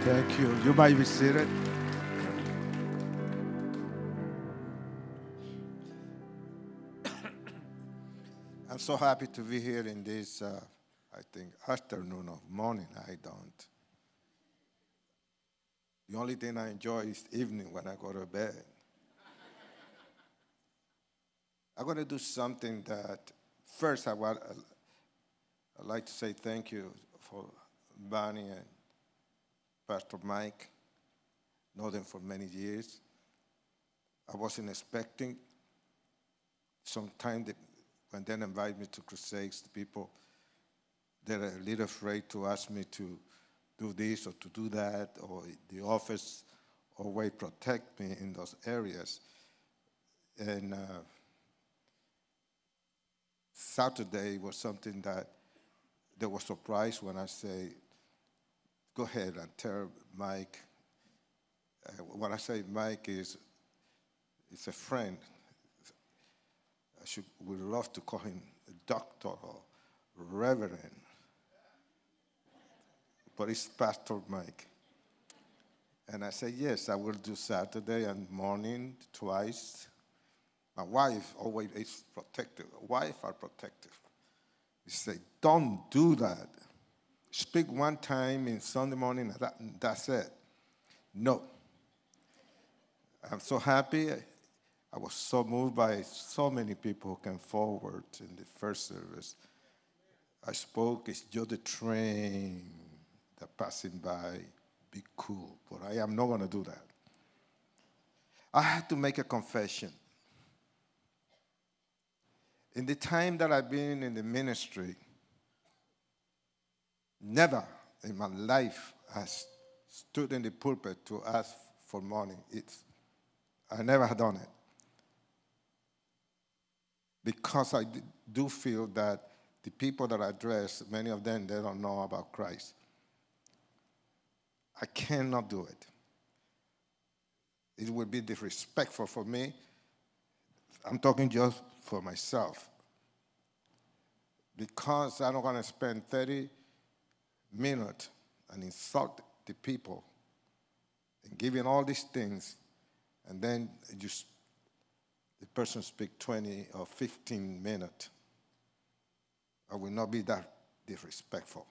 Thank you. You might be seated. I'm so happy to be here in this, I think, afternoon or morning. I don't. The only thing I enjoy is evening when I go to bed. I'm going to do something that, first, I'd like to say thank you for Bonnie and Pastor Mike. Know them for many years. I wasn't expecting. Sometimes when they invite me to crusades, the people, they're a little afraid to ask me to do this or to do that, or the office always protect me in those areas. And Saturday was something that they were surprised when I say, go ahead and tell Mike. When I say Mike it's a friend. Would love to call him a doctor or reverend, but it's Pastor Mike. And I said, yes, I will do Saturday and morning twice. My wife always is protective. Wives are protective. He said, don't do that. Speak one time in Sunday morning, and that's it. No. I'm so happy. I was so moved by so many people who came forward in the first service. I spoke, it's just a train that passing by, be cool. But I am not going to do that. I had to make a confession. In the time that I've been in the ministry, never in my life has stood in the pulpit to ask for money. I never had done it. Because I do feel that the people that I address, many of them, they don't know about Christ. I cannot do it. It would be disrespectful for me. I'm talking just for myself. Because I'm not going to spend 30 minutes and insult the people and giving all these things, and then the person speak 20 or 15 minutes. I will not be that disrespectful.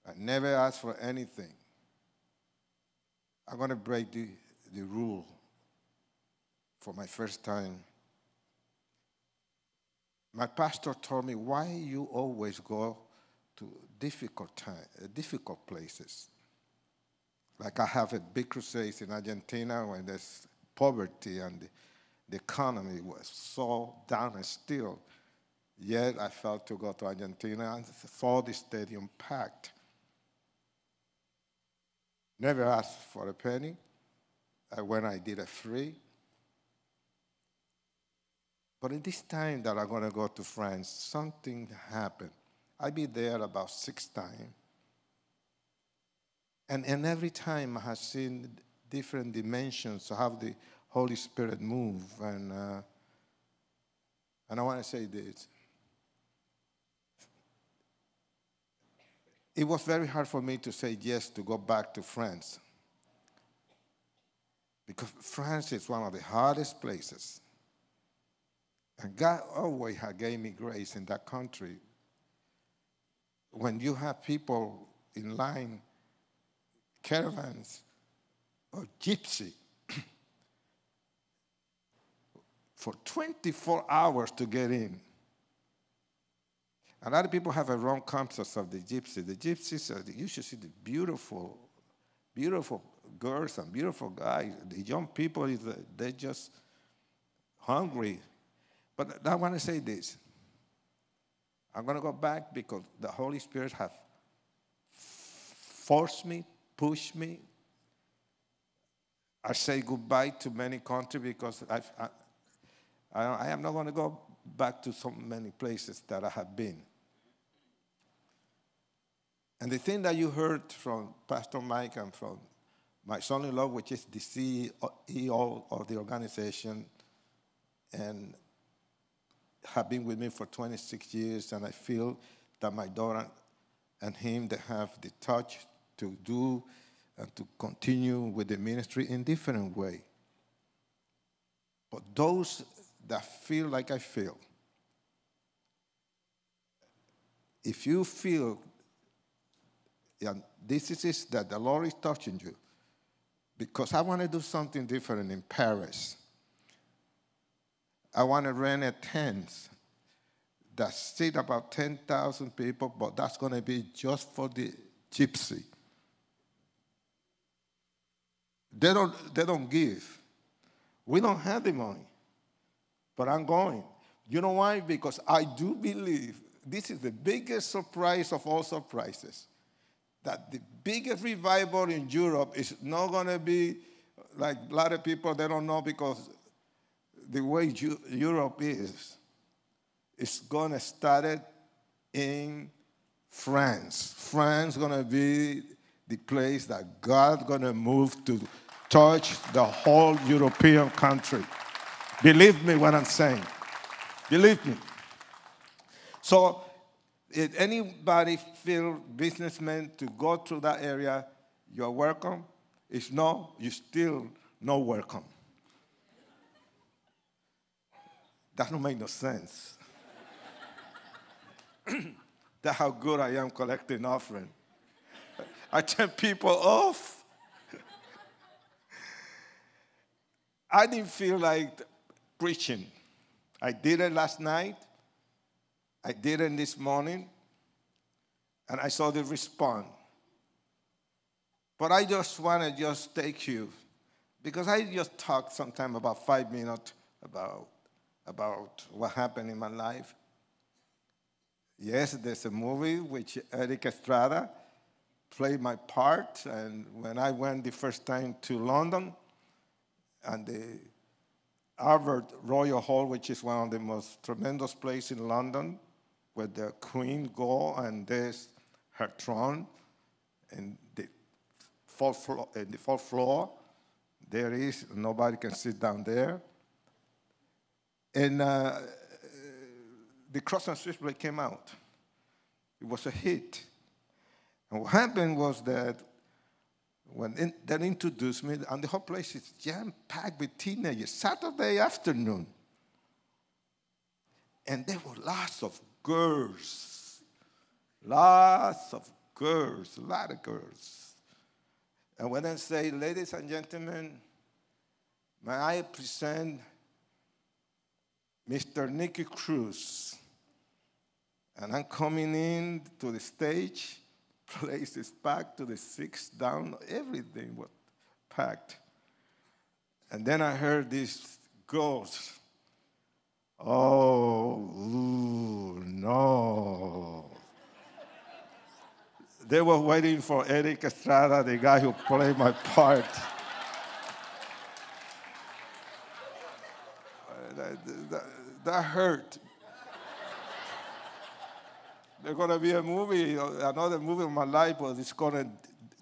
I never ask for anything. I'm going to break the rule for my first time. My pastor told me, why you always go to difficult places? Like I have a big crusade in Argentina when there's poverty and the economy was so down and still. Yet I felt to go to Argentina and saw the stadium packed. Never asked for a penny. When I did it free. But in this time that I'm going to go to France, something happened. I'll be there about 6 times. And every time I have seen different dimensions of how the Holy Spirit move. And I want to say this. It was very hard for me to say yes to go back to France. Because France is one of the hardest places. And God always had gave me grace in that country. When you have people in line, caravans, or gypsy, for 24 hours to get in. A lot of people have a wrong concept of the gypsy. The gypsies, you should see the beautiful, beautiful girls and beautiful guys. The young people, they're just hungry. But I want to say this. I'm going to go back because the Holy Spirit has forced me, pushed me. I say goodbye to many countries because I am not going to go back to so many places that I have been. And the thing that you heard from Pastor Mike and from my son-in-law, which is the CEO of the organization, and have been with me for 26 years, and I feel that my daughter and him, they have the touch to do and to continue with the ministry in different way. But those that feel like I feel, if you feel, and this is that the Lord is touching you, because I want to do something different in Paris. I want to rent a tent that seat about 10,000 people, but that's going to be just for the gypsy. They don't give. We don't have the money, but I'm going. You know why? Because I do believe this is the biggest surprise of all surprises, that the biggest revival in Europe is not going to be like a lot of people, they don't know, because the way Europe is, it's going to start in France. France is going to be the place that God's going to move to touch the whole European country. Believe me what I'm saying. Believe me. So if anybody feel businessmen to go to that area, you're welcome. If no, you're still not welcome. That don't make no sense. That's how good I am collecting offering. I turn people off. I didn't feel like preaching. I did it last night. I did it this morning. And I saw the response. But I just want to just take you, because I just talked sometime about 5 minutes about what happened in my life. Yes, there's a movie which Eric Estrada played my part, and when I went the first time to London, and the Albert Royal Hall, which is one of the most tremendous places in London, where the Queen go, and there's her throne, and the fourth floor, there is, nobody can sit down there. And the Cross and Switchblade came out. It was a hit. And what happened was that when they introduced me, and the whole place is jam-packed with teenagers, Saturday afternoon. And there were lots of girls, a lot of girls. And when I say, ladies and gentlemen, may I present Mr. Nicky Cruz. And I'm coming in to the stage, place is packed to the six down, everything was packed. And then I heard these girls, oh, ooh, no. They were waiting for Eric Estrada, the guy who played my part. That hurt. There's going to be a movie, another movie of my life, but it's going to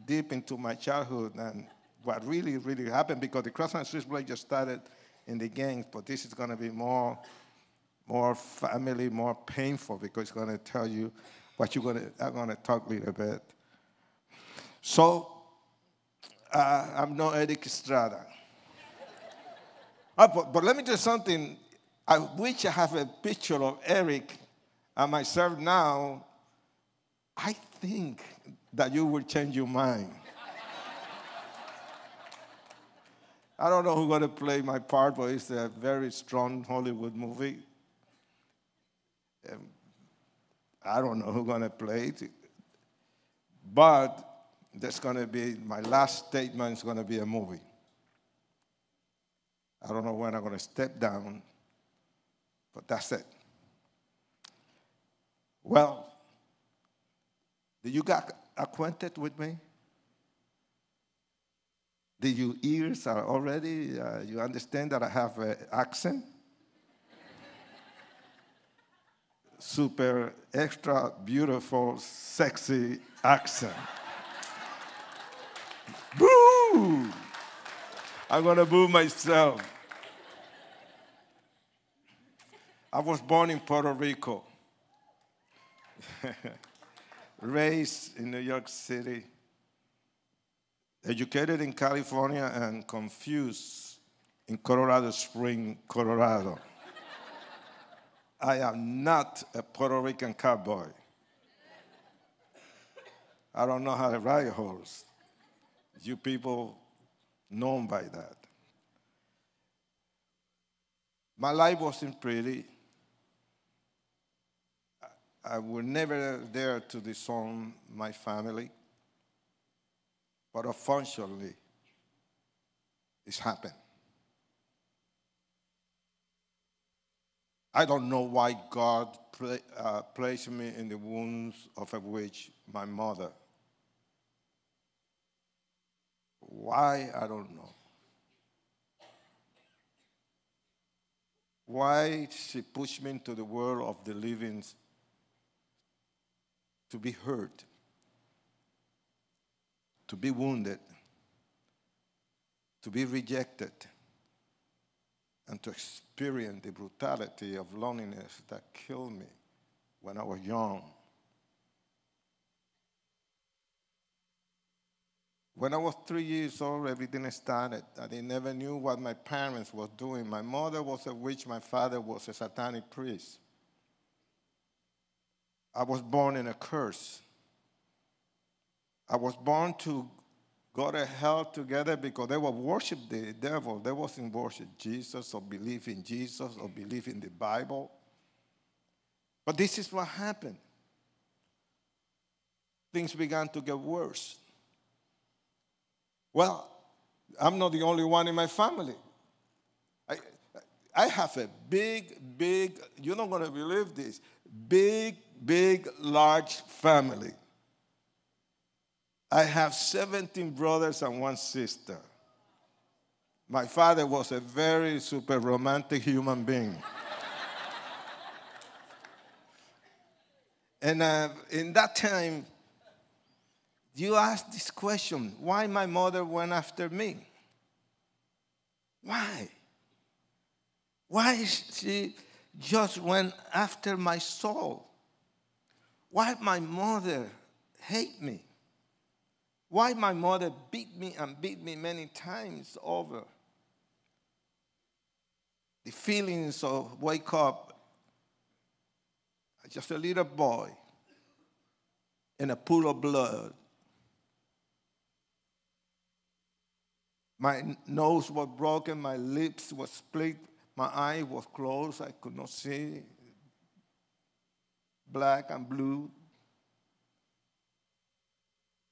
deep into my childhood and what really, really happened, because the Cross and Switchblade just started in the gangs, but this is going to be more family, more painful, because it's going to tell you what I'm going to talk a little bit. So, I'm not Eric Estrada. But let me tell you something. I wish I have a picture of Eric and myself now. I think that you will change your mind. I don't know who's going to play my part, but it's a very strong Hollywood movie. I don't know who's going to play it. But that's going to be, my last statement is going to be a movie. I don't know when I'm going to step down, but that's it. Well, did you get acquainted with me? Did your ears are already, you understand that I have an accent? Super extra beautiful, sexy accent. Boo! I'm going to boo myself. I was born in Puerto Rico, raised in New York City, educated in California and confused in Colorado Springs, Colorado. I am not a Puerto Rican cowboy. I don't know how to ride a horse. You people known by that. My life wasn't pretty. I would never dare to disown my family, but unfortunately, it's happened. I don't know why God placed me in the wounds of a witch, my mother. Why, I don't know. Why she pushed me into the world of the living to be hurt, to be wounded, to be rejected, and to experience the brutality of loneliness that killed me when I was young. When I was 3 years old, everything started. I never knew what my parents were doing. My mother was a witch. My father was a satanic priest. I was born in a curse. I was born to go to hell together because they would worship the devil. They wasn't worship Jesus or believe in Jesus or believe in the Bible. But this is what happened. Things began to get worse. Well, I'm not the only one in my family. I have a big, you're not going to believe this, big, large family. I have 17 brothers and 1 sister. My father was a very super romantic human being. And in that time, you ask this question, why my mother went after me? Why? Why she just went after my soul? Why my mother hate me? Why my mother beat me and beat me many times over? The feelings of wake up, just a little boy in a pool of blood. My nose was broken, my lips were split, my eye was closed, I could not see. Black and blue.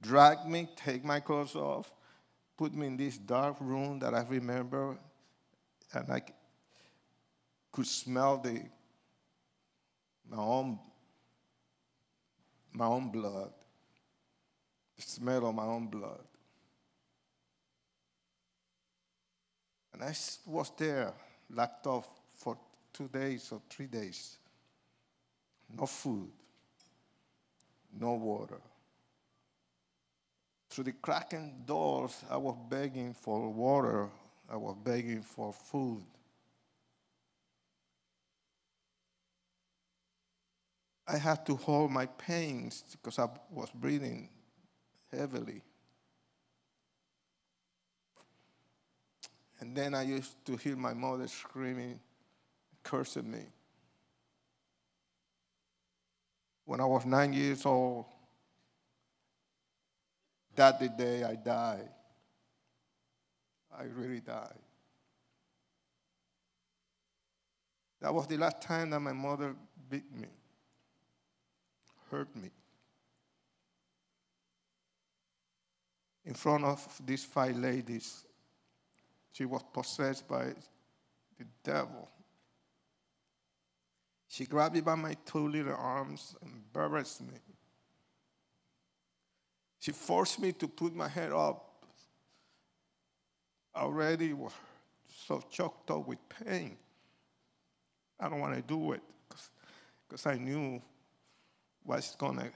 Drag me, take my clothes off, put me in this dark room that I remember, and I could smell my own blood, the smell of my own blood. And I was there, locked off for 2 days or 3 days. No food, no water. Through the cracking doors, I was begging for water. I was begging for food. I had to hold my pains because I was breathing heavily. And then I used to hear my mother screaming, cursing me. When I was 9 years old, that the day I died. I really died. That was the last time that my mother beat me, hurt me. In front of these 5 ladies, she was possessed by the devil. She grabbed me by my 2 little arms and embarrassed me. She forced me to put my head up. I already was so choked up with pain. I don't want to do it because I knew what's going to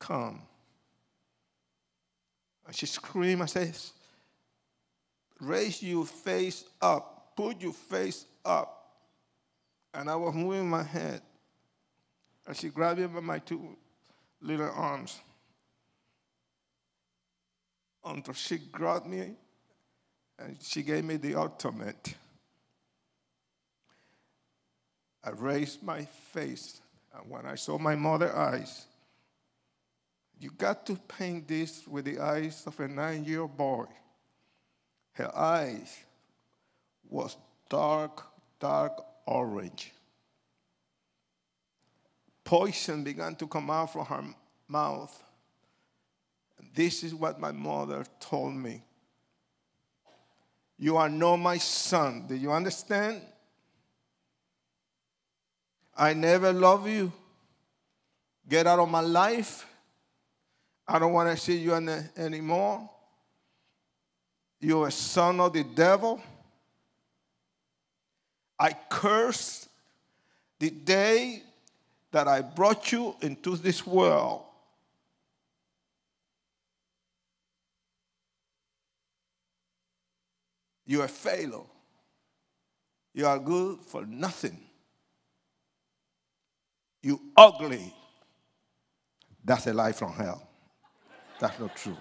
come. And she screamed and says, raise your face up, put your face up. And I was moving my head. And she grabbed me by my 2 little arms. until she grabbed me and she gave me the ultimate. I raised my face, and when I saw my mother's eyes, you got to paint this with the eyes of a 9-year-old boy. Her eyes was dark, dark orange. Poison began to come out from her mouth. This is what my mother told me. You are not my son. Do you understand? I never love you. Get out of my life. I don't want to see you anymore. You're a son of the devil. I curse the day that I brought you into this world. You're a failure. You are good for nothing. You ugly. That's a lie from hell. That's not true.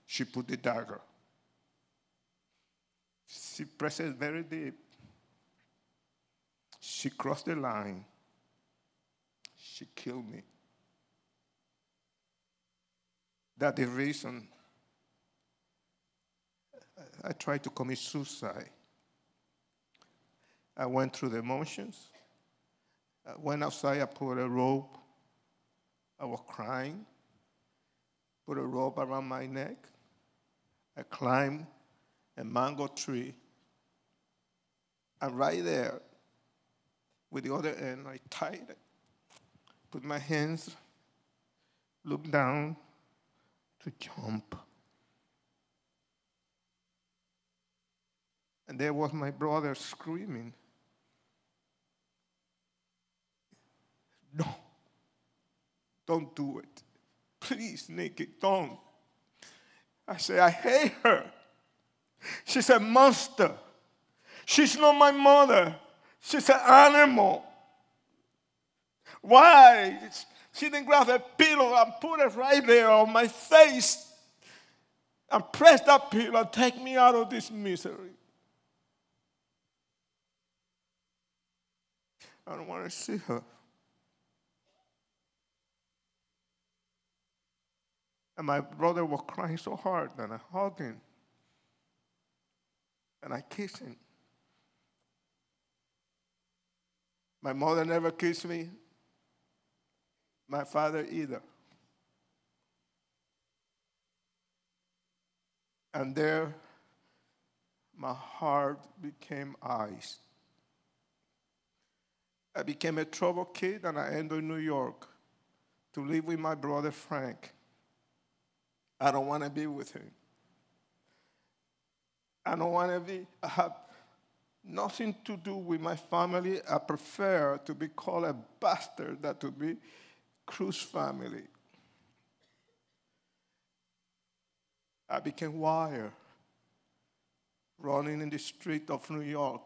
She put the dagger. She pressed it very deep. She crossed the line. She killed me. That's the reason I tried to commit suicide. I went through the motions. I went outside, I put a rope. I was crying. Put a rope around my neck. I climbed a mango tree. And right there, with the other end, I tied it. Put my hands, looked down to jump. And there was my brother screaming. No, don't do it. Please, Nikki, don't. I said, I hate her. She's a monster. She's not my mother. She's an animal. Why? She didn't grab a pillow and put it right there on my face and press that pillow and take me out of this misery. I don't want to see her. And my brother was crying so hard, and I hugged him. And I kissed him. My mother never kissed me. My father either. And there, my heart became ice. I became a troubled kid, and I ended in New York to live with my brother Frank. I don't want to be with him. I don't want to have nothing to do with my family. I prefer to be called a bastard than to be Cruz family. I became wild, running in the street of New York.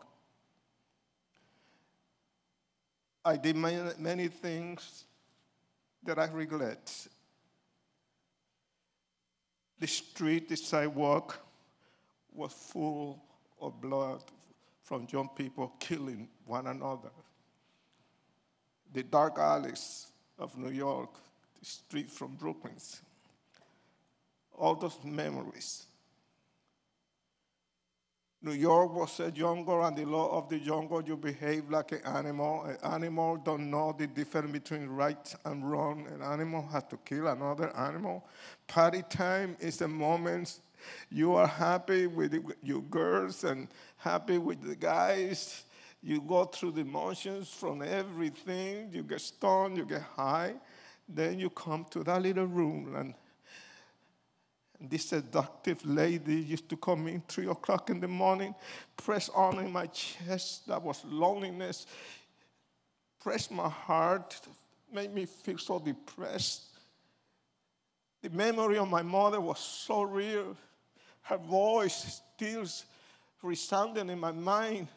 I did many things that I regret. The street, the sidewalk was full of blood from young people killing one another. The dark alleys of New York, the street from Brooklyn, all those memories. New York was a jungle, and the law of the jungle, you behave like an animal. An animal don't know the difference between right and wrong. An animal has to kill another animal. Party time is a moment you are happy with your girls and happy with the guys. You go through the motions from everything. You get stoned, you get high. Then you come to that little room, and this seductive lady used to come in 3 o'clock in the morning, press on in my chest. That was loneliness. Press my heart, made me feel so depressed. The memory of my mother was so real. Her voice still resounding in my mind.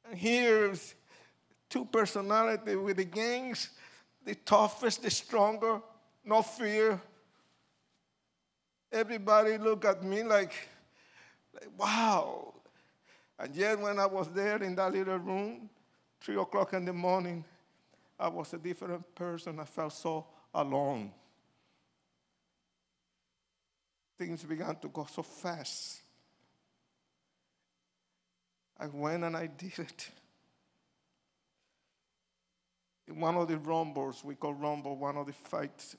And here, two personalities with the gangs, the toughest, the stronger, no fear. Everybody look at me like wow. And yet when I was there in that little room, 3 o'clock in the morning, I was a different person. I felt so alone. Things began to go so fast. I went and I did it. In one of the rumbles, we call rumble, one of the fights,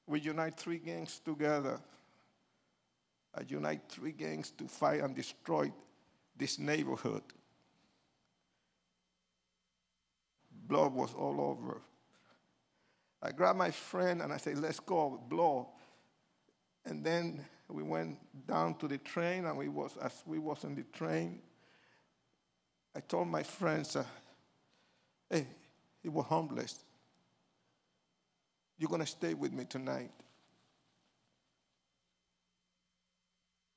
we unite 3 gangs together. I unite 3 gangs to fight and destroy this neighborhood. Blood was all over. I grabbed my friend and I said, let's go, blow. And then we went down to the train, and as we was in the train, I told my friends, hey, he was homeless. You're going to stay with me tonight.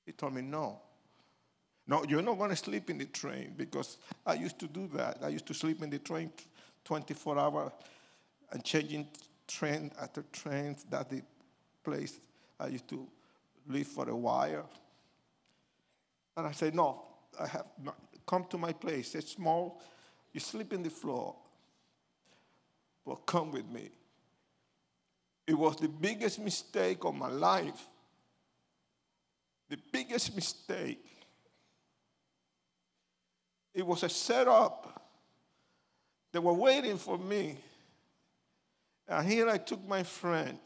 He told me, no. No, you're not going to sleep in the train, because I used to do that. I used to sleep in the train 24 hours and changing train after train. That's the place I used to live for a while. And I said, no, I have not. Come to my place. It's small. You sleep in the floor. But come with me. It was the biggest mistake of my life. The biggest mistake. It was a setup. They were waiting for me. And here I took my friend.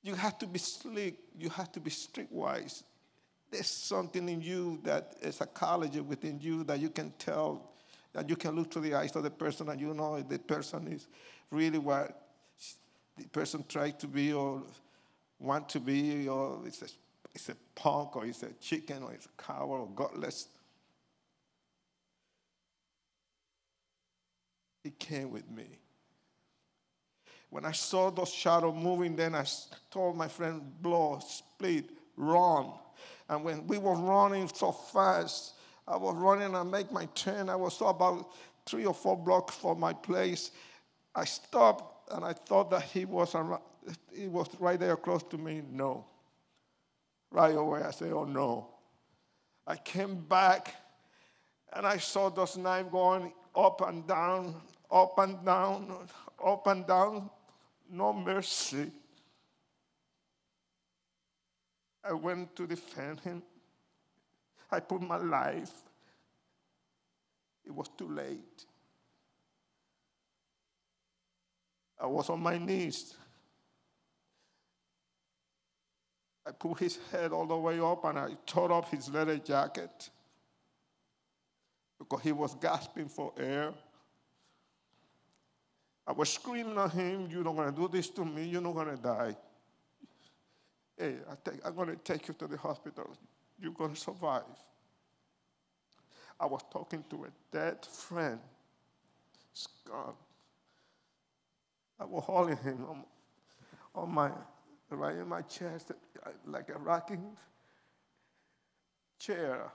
You have to be slick. You have to be streetwise. There's something in you that is a psychology within you that you can tell, that you can look to the eyes of the person and you know if the person is really what the person tried to be or want to be, or it's a punk, or it's a chicken, or it's a cow, or godless. He came with me. When I saw those shadows moving, then I told my friend, blow, split, run. And when we were running so fast, I was running and make my turn. I was about 3 or 4 blocks from my place. I stopped, and I thought that he was right there close to me. No. Right away, I said, oh, no. I came back, and I saw those knives going up and down, up and down, up and down. No mercy. I went to defend him. I put my life. It was too late. I was on my knees. I put his head all the way up, and I tore off his leather jacket because he was gasping for air. I was screaming at him, you're not going to do this to me, you're not going to die. Hey, I'm going to take you to the hospital. You're going to survive. I was talking to a dead friend. He's gone. I was holding him right in my chest, like a rocking chair.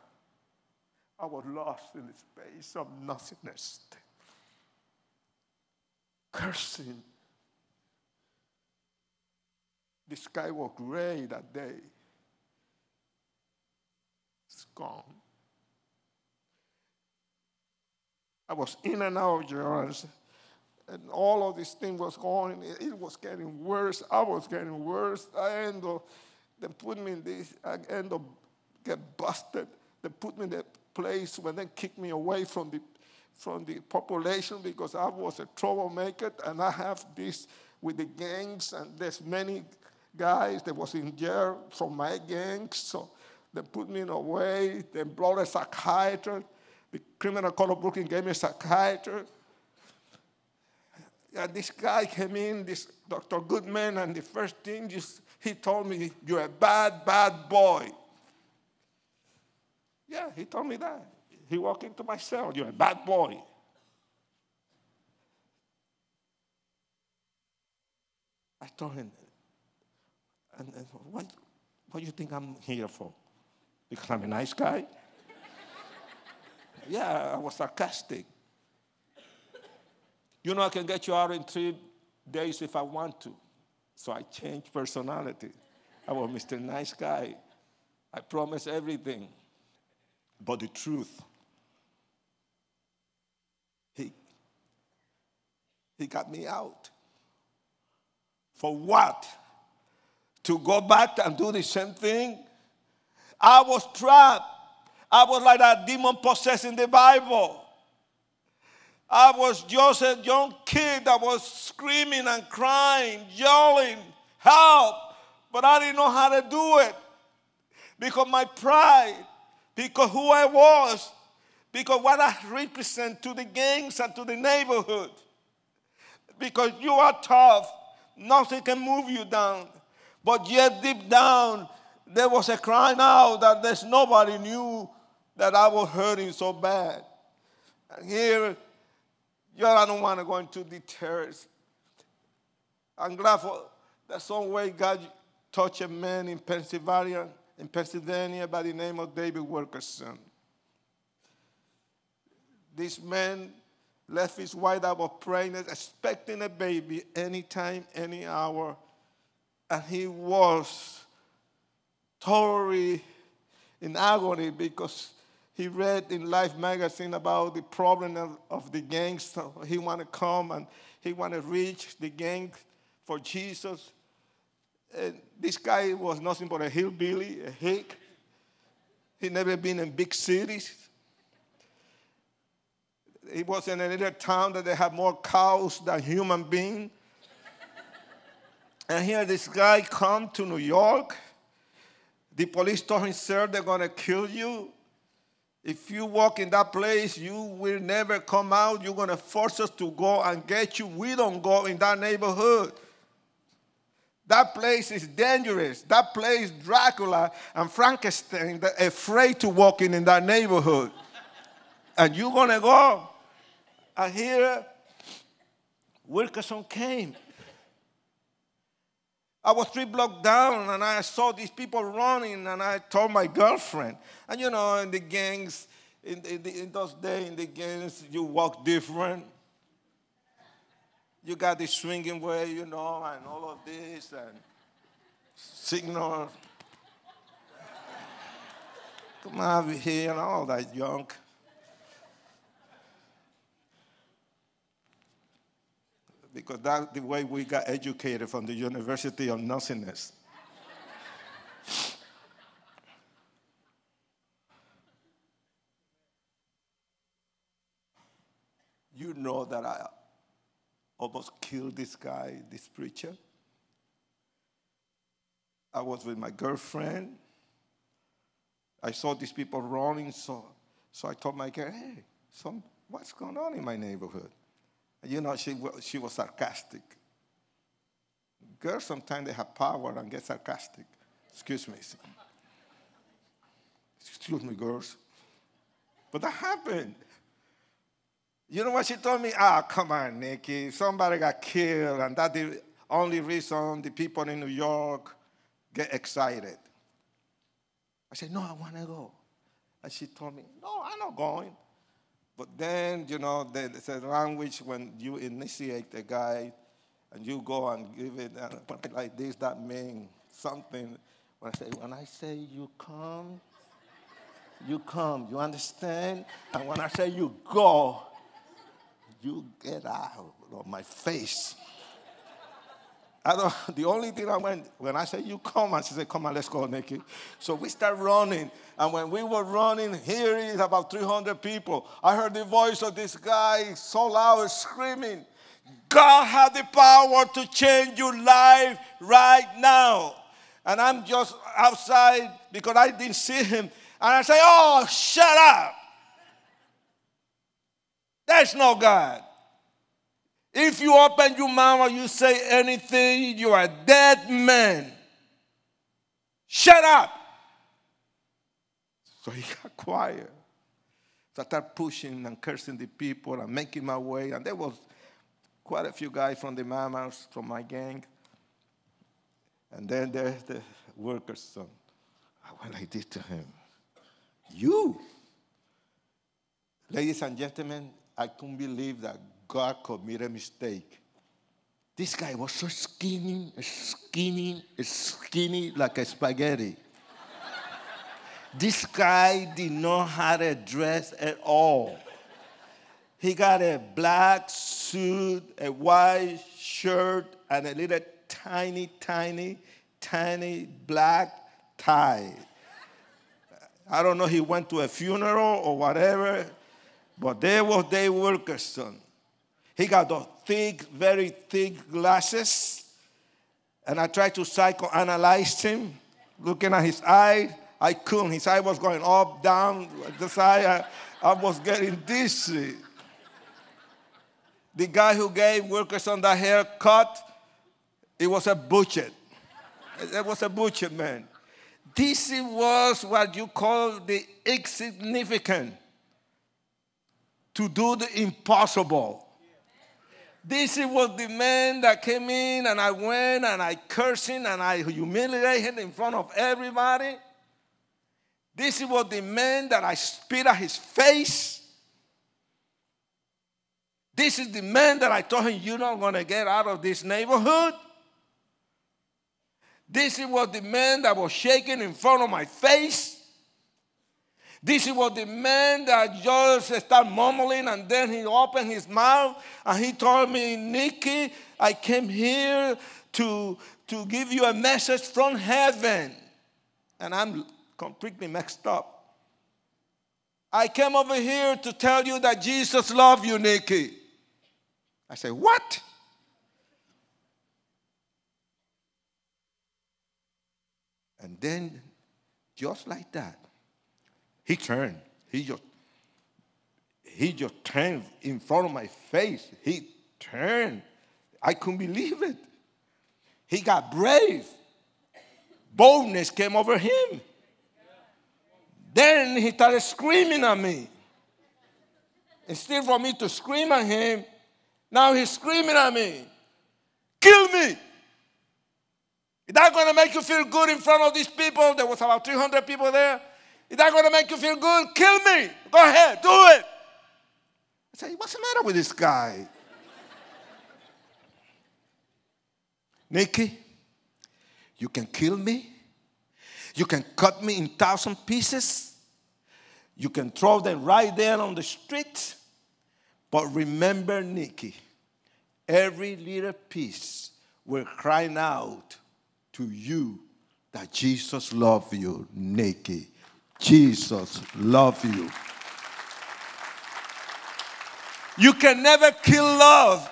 I was lost in the space of nothingness, cursing. The sky was gray that day. It's gone. I was in and out of Jones, and all of this thing was going. It was getting worse. I was getting worse. They put me in this. I end up get busted. They put me in that place when they kicked me away from the population because I was a troublemaker, and I have this with the gangs, and there's many guys that was in jail from my gang, so they put me away. They brought a psychiatrist. The criminal court of Brooklyn gave me a psychiatrist. And this guy came in, this Dr. Goodman, and the first thing he told me, you're a bad, bad boy. Yeah, he told me that. He walked into my cell, you're a bad boy. I told him, and what do you think I'm here for? Because I'm a nice guy? Yeah, I was sarcastic. You know, I can get you out in 3 days if I want to. So I changed personality. I was Mr. Nice Guy. I promise everything. But the truth, he got me out. For what? To go back and do the same thing? I was trapped. I was like that demon possessed in the Bible. I was just a young kid that was screaming and crying, yelling, help. But I didn't know how to do it. Because my pride, because who I was, because what I represent to the gangs and to the neighborhood. Because you are tough. Nothing can move you down. But yet deep down, there was a crying out that there's nobody knew that I was hurting so bad. And here, I don't want to go into details. I'm glad for that some way God touched a man in Pennsylvania by the name of David Wilkerson. This man left his wife out of pregnant, expecting a baby anytime, any hour. And he was totally in agony because he read in Life magazine about the problem of the gangs. So he wanted to come and he wanted to reach the gang for Jesus. And this guy was nothing but a hillbilly, a hick. He never been in big cities. He was in a little town that they had more cows than human beings. And here this guy come to New York. The police told him, sir, they're going to kill you. If you walk in that place, you will never come out. You're going to force us to go and get you. We don't go in that neighborhood. That place is dangerous. That place, Dracula and Frankenstein, they're afraid to walk in that neighborhood. And you're going to go. And here, Wilkerson came. I was 3 blocks down, and I saw these people running, and I told my girlfriend. And you know, in the gangs, in those days, in the gangs, you walk different. You got the swinging way, you know, and all of this, and signal. Come over here, and all that junk. Because that's the way we got educated from the University of Nothingness. You know that I almost killed this guy, this preacher. I was with my girlfriend. I saw these people running, so I told my girl, hey, what's going on in my neighborhood? You know, she was sarcastic. Girls, sometimes they have power and get sarcastic. Excuse me. Excuse me, girls. But that happened. You know what she told me? Come on, Nikki. Somebody got killed, and that's the only reason the people in New York get excited. I said, no, I want to go. And she told me, no, I'm not going. But then, you know, there's a language when you initiate a guy and you go and give it like this, that means something. When I say you come, you understand? And when I say you go, you get out of my face. The only thing when I say you come, and she said, come on, let's go, Nikki. So we start running. And when we were running, here is about 300 people. I heard the voice of this guy so loud screaming, God has the power to change your life right now. And I'm just outside because I didn't see him. And I say, oh, shut up. There's no God. If you open your mouth or you say anything, you are a dead man. Shut up. So he got quiet. So I started pushing and cursing the people and making my way. And there was quite a few guys from the Mamas, from my gang. And then there's the worker's son. What I did to him. You. Ladies and gentlemen, I couldn't believe that God committed a mistake. This guy was so skinny, like a spaghetti. This guy did not have a dress at all. He got a black suit, a white shirt, and a little tiny black tie. I don't know if he went to a funeral or whatever, but there was Dave Wilkerson. He got those thick, very thick glasses, and I tried to psychoanalyze him, looking at his eyes. I couldn't. His eye was going up, down, the side. I was getting dizzy. The guy who gave Wilkerson that haircut, it was a butcher. It was a butcher, man. This was what you call the insignificant. To do the impossible. This was the man that came in, and I went and I cursed him and I humiliated him in front of everybody. This was the man that I spit at his face. This is the man that I told him, you're not going to get out of this neighborhood. This was the man that was shaking in front of my face. This was the man that just started mumbling, and then he opened his mouth and he told me, Nicky, I came here to give you a message from heaven. And I'm completely messed up. I came over here to tell you that Jesus loves you, Nicky. I said, what? And then, just like that, he turned. He just turned in front of my face. He turned. I couldn't believe it. He got brave. Boldness came over him. Then he started screaming at me. Instead for me to scream at him, now he's screaming at me. Kill me. Is that going to make you feel good in front of these people? There was about 300 people there. Is that going to make you feel good? Kill me. Go ahead. Do it. I said, what's the matter with this guy? Nicky, you can kill me. You can cut me in 1,000 pieces. You can throw them right there on the street. But remember, Nicky, every little piece will cry out to you that Jesus loves you, Nicky. Jesus loves you. You can never kill love.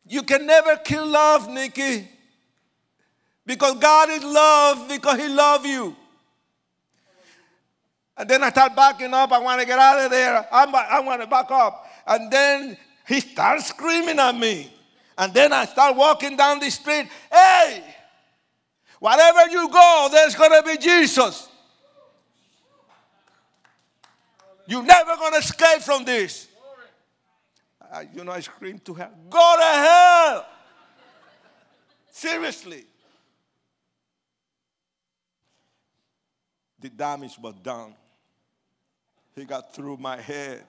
You can never kill love, Nicky. Because God is love, because he loves you. And then I start backing up. I want to get out of there. I want to back up. And then he starts screaming at me. And then I start walking down the street. Hey, wherever you go, there's going to be Jesus. You're never going to escape from this. I screamed to hell, go to hell. Seriously. The damage was done. He got through my head.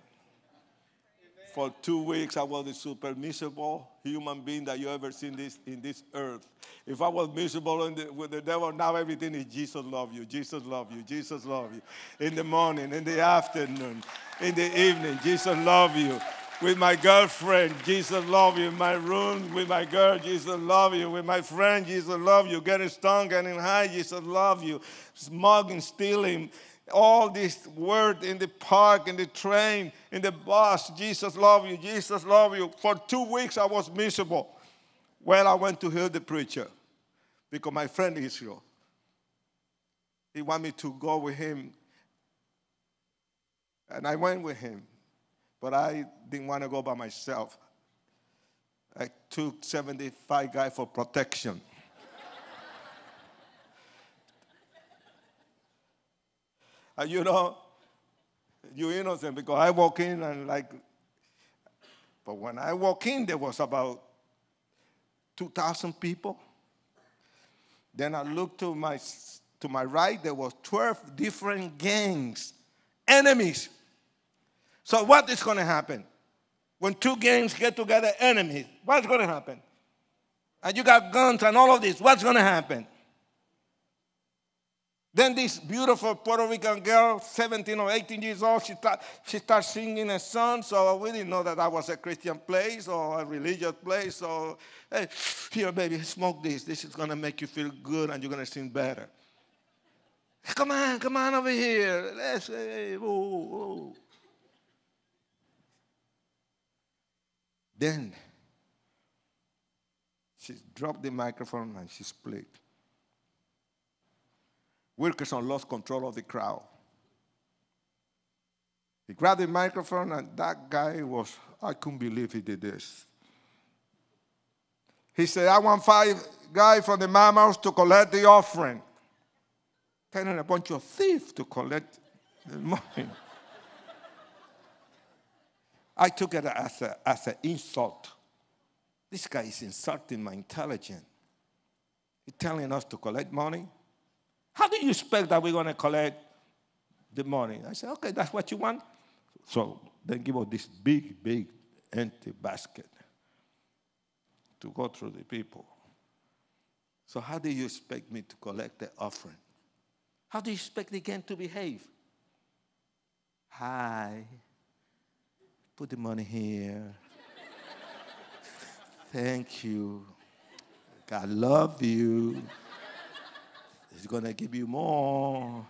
For 2 weeks, I was the super miserable human being that you ever seen in this earth. If I was miserable with the devil, now everything is Jesus love you, Jesus love you, Jesus love you. In the morning, in the afternoon, in the evening, Jesus love you. With my girlfriend, Jesus love you. In my room, with my girl, Jesus love you. With my friend, Jesus love you. Getting strong, getting high, Jesus love you. Smuggling, stealing, all this word in the park, in the train, in the bus, Jesus love you, Jesus love you. For 2 weeks, I was miserable. Well, I went to hear the preacher because my friend Israel, he wanted me to go with him. And I went with him. But I didn't want to go by myself. I took 75 guys for protection. And you're innocent because I walk in and but when I walk in, there was about 2,000 people. Then I looked to my right, there was 12 different gangs, enemies. So what is going to happen? When two gangs get together, enemies, what's going to happen? And you got guns and all of this, what's going to happen? Then this beautiful Puerto Rican girl, 17 or 18 years old, she starts singing a song. So we didn't know that was a Christian place or a religious place. So, hey, here, baby, smoke this. This is going to make you feel good and you're going to sing better. Come on over here. Let's, hey, ooh, ooh. Then she dropped the microphone and she split. Wilkerson lost control of the crowd. He grabbed the microphone, and that guy I couldn't believe he did this. He said, I want 5 guys from the Mammals to collect the offering. Telling a bunch of thieves to collect the money. I took it as an insult. This guy is insulting my intelligence. He's telling us to collect money. How do you expect that we're going to collect the money? I said, okay, that's what you want. So they give us this big, big empty basket to go through the people. So how do you expect me to collect the offering? How do you expect the gang to behave? Hi, put the money here. Thank you. God love you. He's going to give you more.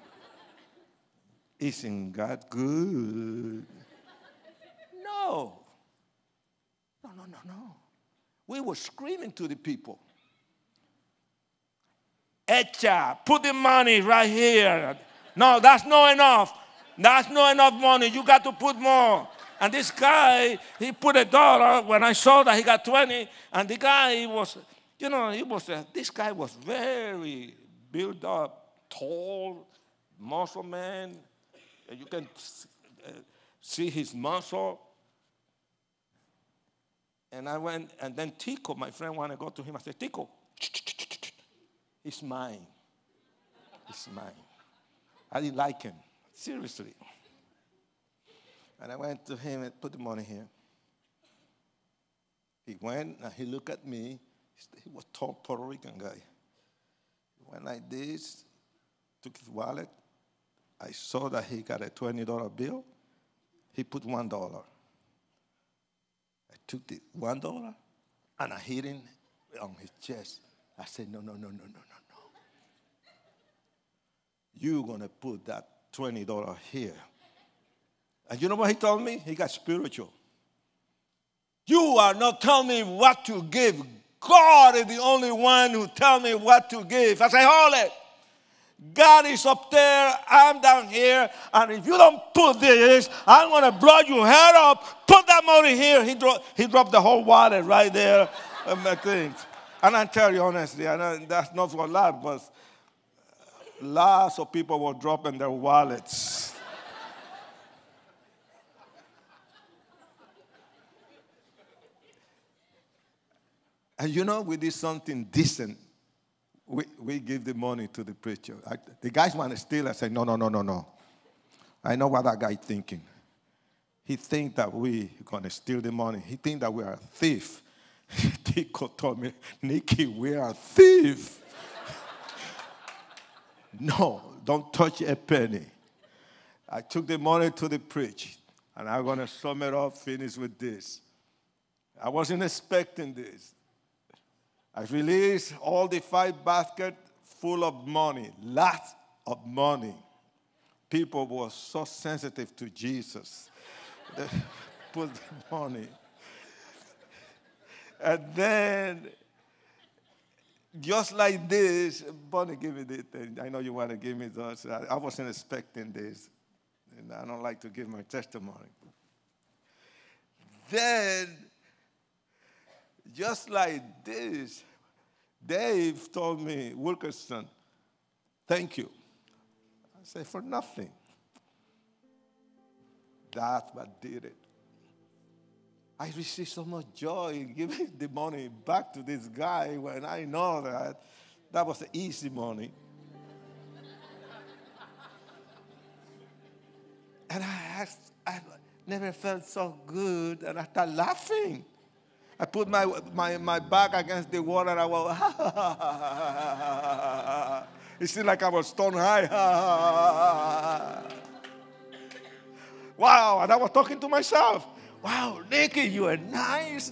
Isn't God good? No. No. We were screaming to the people. Echa, put the money right here. No, that's not enough. That's not enough money. You got to put more. And this guy, he put $1. When I saw that, he got 20. And the guy was, this guy was very built up, tall, muscle man. You can see his muscle. And I went, and then Tico, my friend, wanted to go to him. I said, Tico, it's mine. It's mine. I didn't like him, seriously. And I went to him and put the money here. He went and he looked at me. He was a tall Puerto Rican guy. Went like this, took his wallet. I saw that he got a $20 bill. He put $1. I took the $1 and I hit him on his chest. I said, no. You're going to put that $20 here. And you know what he told me? He got spiritual. You are not telling me what to give. God is the only one who tells me what to give. I say, hold it. God is up there, I'm down here, and if you don't put this, I'm going to blow your head up. Put that money here. He dropped the whole wallet right there on my things. And I tell you honestly, I know that's not for a lot, but lots of people were dropping their wallets. And we did something decent. We give the money to the preacher. The guys want to steal. I say, no. I know what that guy thinking. He think that we going to steal the money. He think that we are a thief. Tico told me, Nicky, we are a thief. No, don't touch a penny. I took the money to the preacher, and I'm going to sum it up, finish with this. I wasn't expecting this. I released all the 5 baskets full of money, lots of money. People were so sensitive to Jesus. They put the money. And then, just like this, Bonnie, give me this thing. I know you want to give me those. I wasn't expecting this. And I don't like to give my testimony. Then, just like this, Dave told me, Wilkerson, thank you. I said, for nothing. That's what did it. I received so much joy giving the money back to this guy when I know that was the easy money. And I asked, Never felt so good. And I started laughing. I put my back against the wall and I was, ha, ha, ha, ha, ha. It seemed like I was stone high. Ha, ha, ha, ha. Wow, and I was talking to myself. Wow, Nicky, you're a nice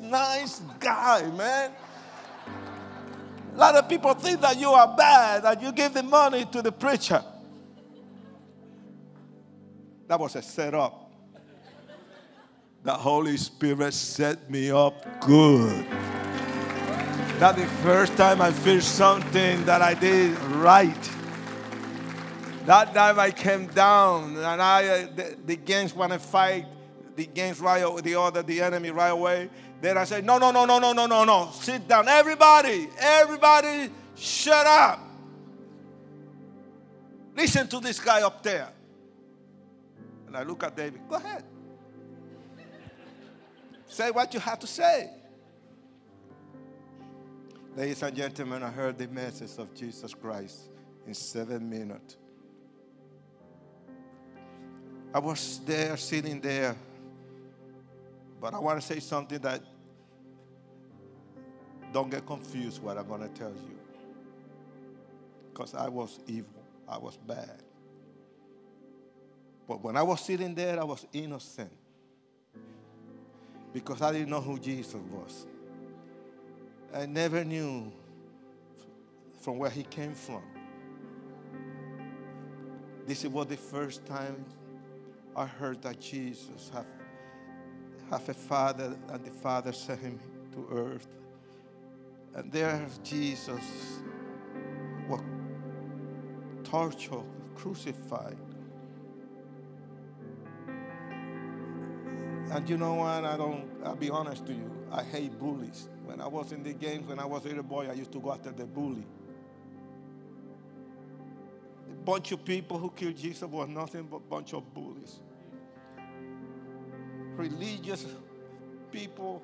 guy, man. A lot of people think that you are bad, that you give the money to the preacher. That was a setup. The Holy Spirit set me up good. That's the first time I feel something that I did right. That time I came down and the gangs want to fight the gangs the enemy right away. Then I said, no. Sit down. Everybody, shut up. Listen to this guy up there. And I look at David. Go ahead. Say what you have to say. Ladies and gentlemen, I heard the message of Jesus Christ in 7 minutes. I was there, sitting there. But I want to say something that don't get confused what I'm going to tell you. Because I was evil. I was bad. But when I was sitting there, I was innocent. Because I didn't know who Jesus was. I never knew from where he came from. This was the first time I heard that Jesus have a father, and the Father sent him to earth. And there Jesus was tortured, crucified. And you know what? I'll be honest to you, I hate bullies. When I was in the games, when I was a little boy, I used to go after the bully. A bunch of people who killed Jesus was nothing but a bunch of bullies. Religious people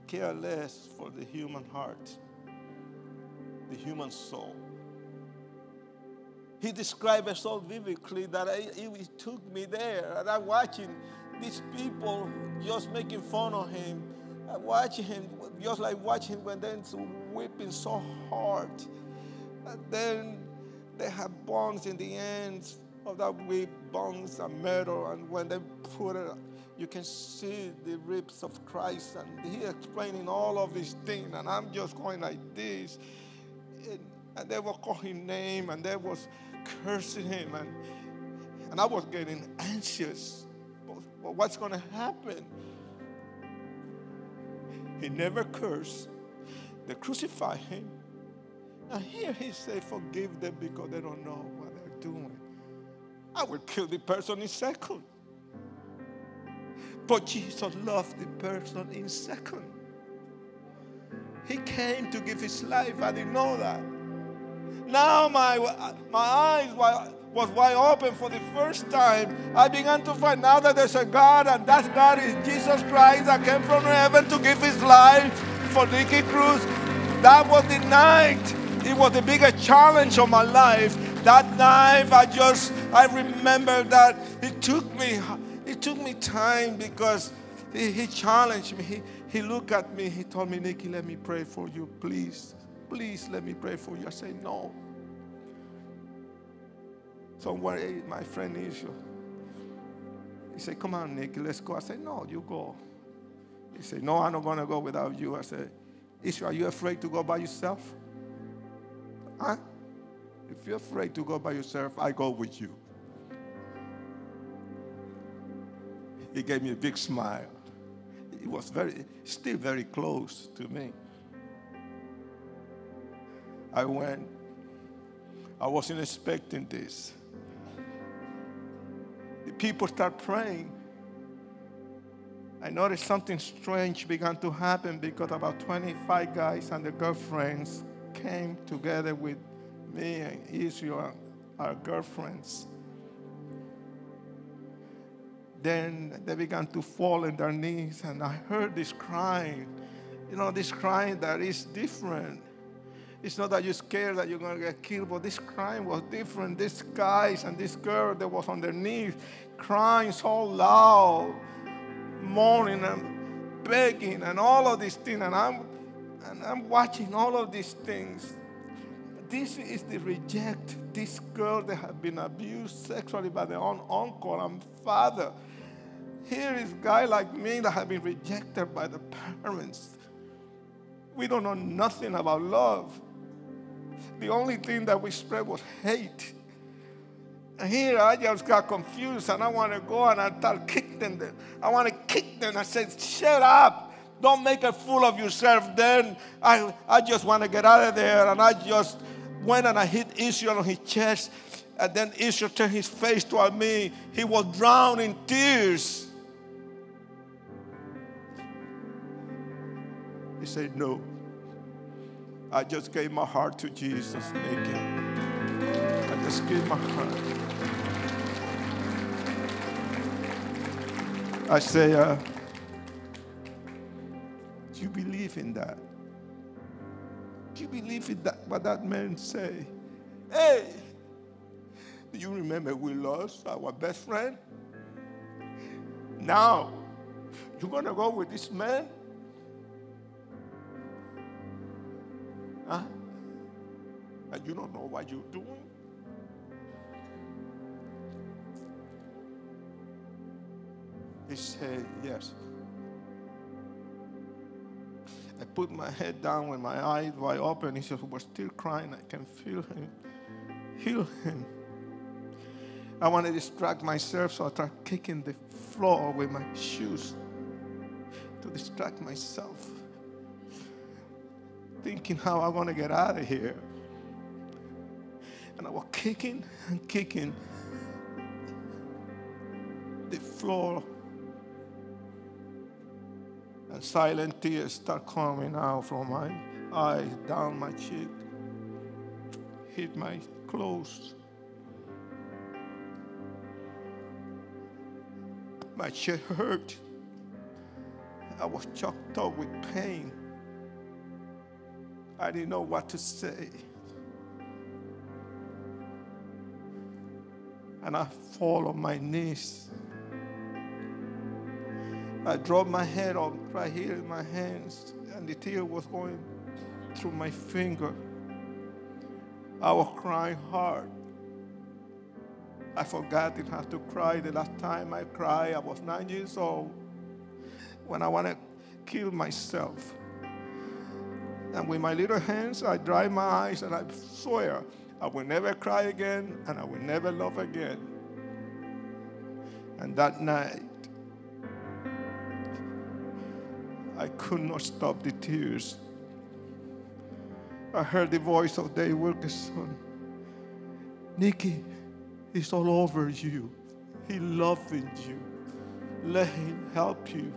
care less for the human heart, the human soul. He described it so vividly that it took me there. And I'm watching these people just making fun of him. I watch him, just like watching when they're whipping so hard. And then they have bones in the ends of that whip, bones and metal. And when they put it, you can see the ribs of Christ. And he explaining all of these things. And I'm just going like this. And they were calling him name, and they was cursing him. And I was getting anxious. But what's going to happen? He never cursed. They crucified him. And here he said, forgive them because they don't know what they're doing. I would kill the person in second. But Jesus loved the person in second. He came to give his life. I didn't know that. Now my eyes was wide open for the first time. I began to find out that there's a God, and that God is Jesus Christ that came from heaven to give his life for Nicky Cruz. That was the night. It was the biggest challenge of my life. That night, I remember that it took me time because he challenged me. He looked at me. He told me, Nicky, let me pray for you, please. Please let me pray for you. I said, no. Somewhere, my friend Israel, he said, come on, Nicky, let's go. I said, no, you go. He said, no, I'm not going to go without you. I said, Israel, are you afraid to go by yourself? Huh? If you're afraid to go by yourself, I go with you. He gave me a big smile. He was still very close to me. I went. I wasn't expecting this. The people start praying. I noticed something strange began to happen because about 25 guys and their girlfriends came together with me and Israel, our girlfriends. Then they began to fall on their knees, and I heard this crying. You know, this crying that is different. It's not that you're scared that you're going to get killed, but this crying was different. These guys and this girl that was underneath crying so loud, moaning and begging and all of these things. And I'm watching all of these things. This is the reject. This girl that had been abused sexually by their own uncle and father. Here is a guy like me that had been rejected by the parents. We don't know nothing about love. The only thing that we spread was hate. And here I just got confused and I want to go and I start kicking them. I want to kick them. I said, shut up. Don't make a fool of yourself. Then I just want to get out of there. And I just went and I hit Israel on his chest. And then Israel turned his face toward me. He was drowned in tears. He said, no. I just gave my heart to Jesus, naked. I just gave my heart. I say, do you believe in that? Do you believe in that, what that man say? Hey, do you remember we lost our best friend? Now, you're going to go with this man? Huh? And you don't know what you're doing? He said, yes. I put my head down with my eyes wide open. He said, we're still crying. I can feel him. Heal him. I want to distract myself, so I start kicking the floor with my shoes to distract myself, thinking how I'm going to get out of here. And I was kicking and kicking the floor. And silent tears start coming out from my eyes, down my cheek, hit my clothes. My chest hurt. I was choked up with pain. I didn't know what to say. And I fall on my knees. I dropped my head up right here in my hands, and the tear was going through my finger. I was crying hard. I forgot how to cry. The last time I cried, I was 9 years old, when I want to kill myself. And with my little hands, I dry my eyes, and I swear I will never cry again, and I will never love again. And that night, I could not stop the tears. I heard the voice of Dave Wilkerson. Nikki, it's all over you. He loving you. Let him help you.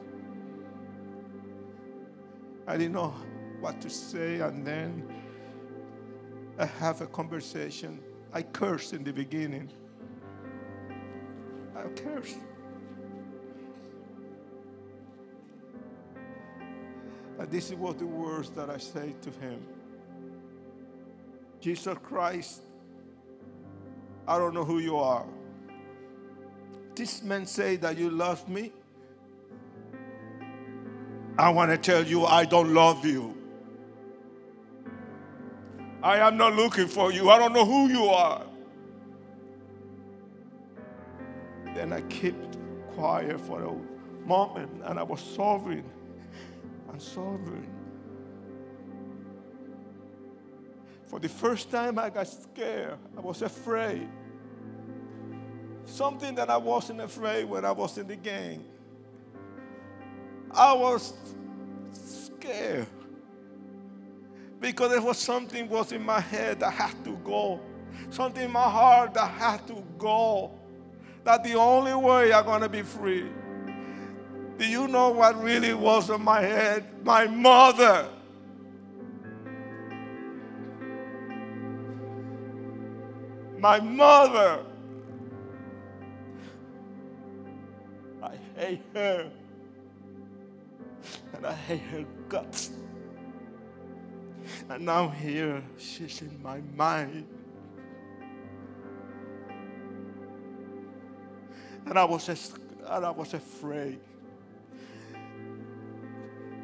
I didn't know what to say, and then I have a conversation. I cursed in the beginning. I cursed. And this is what the words that I say to him. Jesus Christ, I don't know who you are. This man say that you love me. I want to tell you I don't love you. I am not looking for you. I don't know who you are. Then I kept quiet for a moment, and I was sobbing and sobbing. For the first time, I got scared. I was afraid. Something that I wasn't afraid when I was in the gang. I was scared because there was something was in my head that had to go. Something in my heart that had to go. That the only way I'm going to be free. Do you know what really was in my head? My mother. My mother. I hate her. And I hate her guts. And now here, she's in my mind. And I was afraid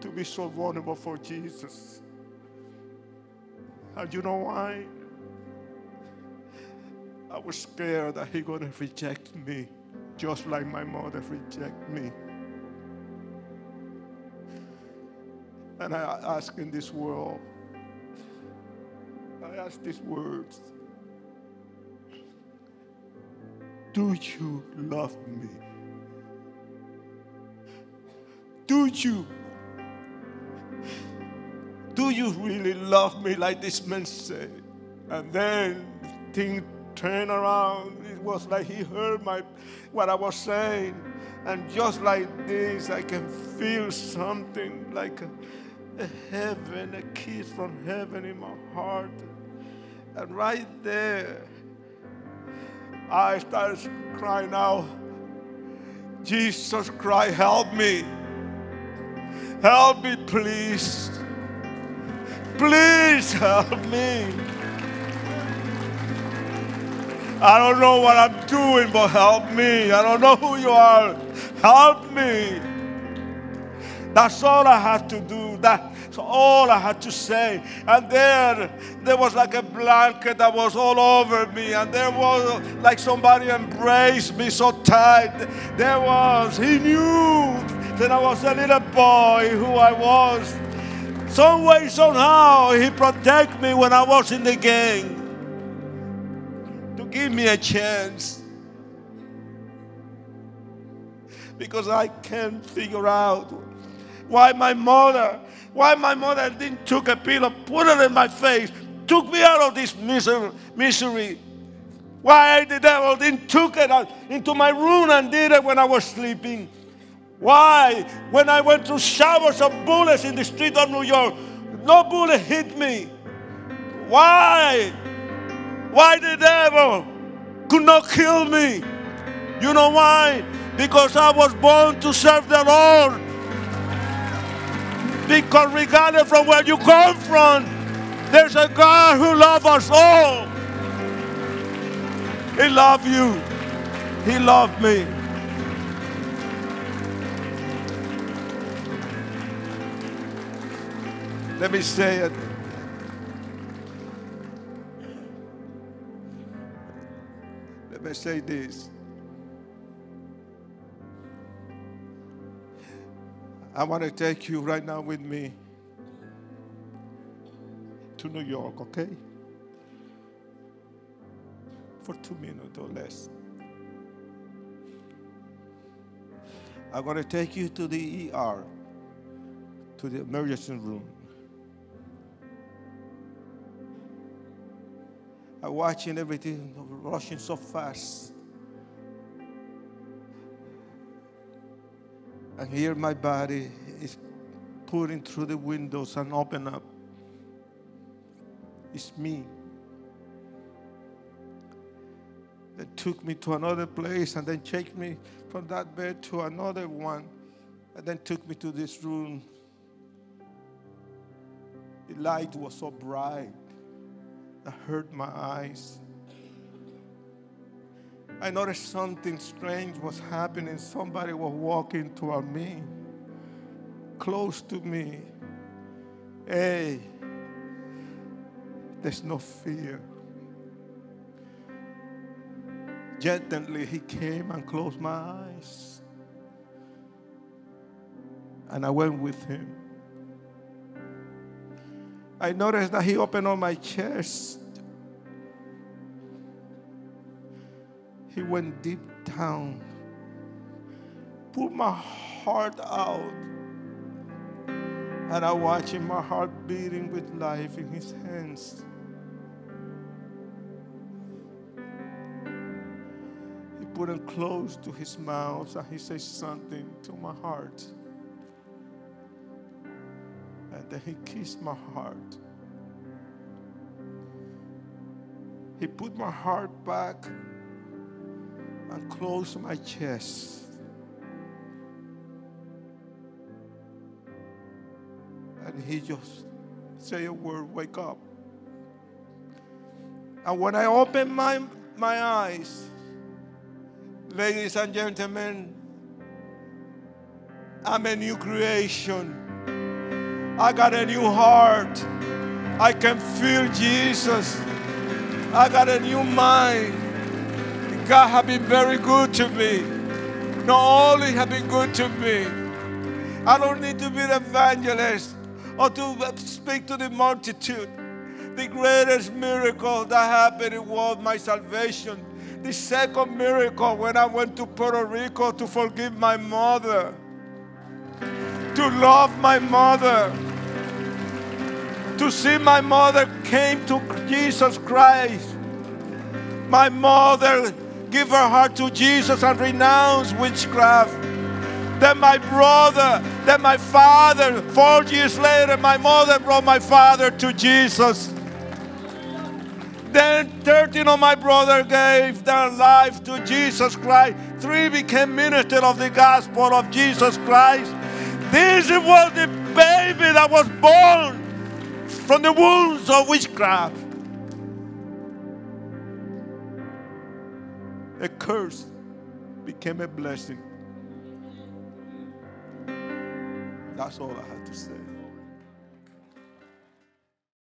to be so vulnerable for Jesus. And you know why? I was scared that He's going to reject me, just like my mother rejected me. And I ask in this world, I ask these words, do you love me? Do you really love me like this man said? And then things turned around. It was like he heard what I was saying. And just like this, I can feel something like a heaven, a kiss from heaven in my heart. And right there, I started crying out, Jesus Christ, help me. Help me, please. Please help me. I don't know what I'm doing, but help me. I don't know who you are. Help me. That's all I had to do. That's all I had to say. And there was like a blanket that was all over me. And there was like somebody embraced me so tight. He knew that I was a little boy who I was. Some way, somehow, He protected me when I was in the gang. To give me a chance. Because I can't figure out why my mother didn't took a pillow, put it in my face, took me out of this misery. Why the devil didn't took it out into my room and did it when I was sleeping. Why, when I went through showers of bullets in the street of New York, no bullet hit me? Why? Why the devil could not kill me? You know why? Because I was born to serve the Lord. Because regardless from where you come from, there's a God who loves us all. He loved you. He loved me. Let me say it. Let me say this. I want to take you right now with me to New York, okay? For 2 minutes or less. I'm going to take you to the ER, to the emergency room. I'm watching everything rushing so fast. And here my body is putting through the windows and open up. It's me. They took me to another place and then changed me from that bed to another one and then took me to this room. The light was so bright that hurt my eyes. I noticed something strange was happening. Somebody was walking toward me, close to me. Hey, there's no fear. Gently, he came and closed my eyes. And I went with him. I noticed that he opened up my chest. He went deep down, pulled my heart out, and I watched my heart beating with life in his hands. He put it close to his mouth and he said something to my heart. And then he kissed my heart. He put my heart back and closed my chest. And he just say a word, wake up. And when I opened my eyes, ladies and gentlemen, I'm a new creation. I got a new heart. I can feel Jesus. I got a new mind. God has been very good to me. Not only has been good to me, I don't need to be an evangelist or to speak to the multitude. The greatest miracle that happened was my salvation. The second miracle, when I went to Puerto Rico to forgive my mother, to love my mother, to see my mother came to Jesus Christ. My mother gave her heart to Jesus and renounced witchcraft. Then my brother, then my father, 4 years later, my mother brought my father to Jesus. Then 13 of my brothers gave their life to Jesus Christ. 3 became ministers of the gospel of Jesus Christ. This was the baby that was born from the wounds of witchcraft. A curse became a blessing. That's all I had to say.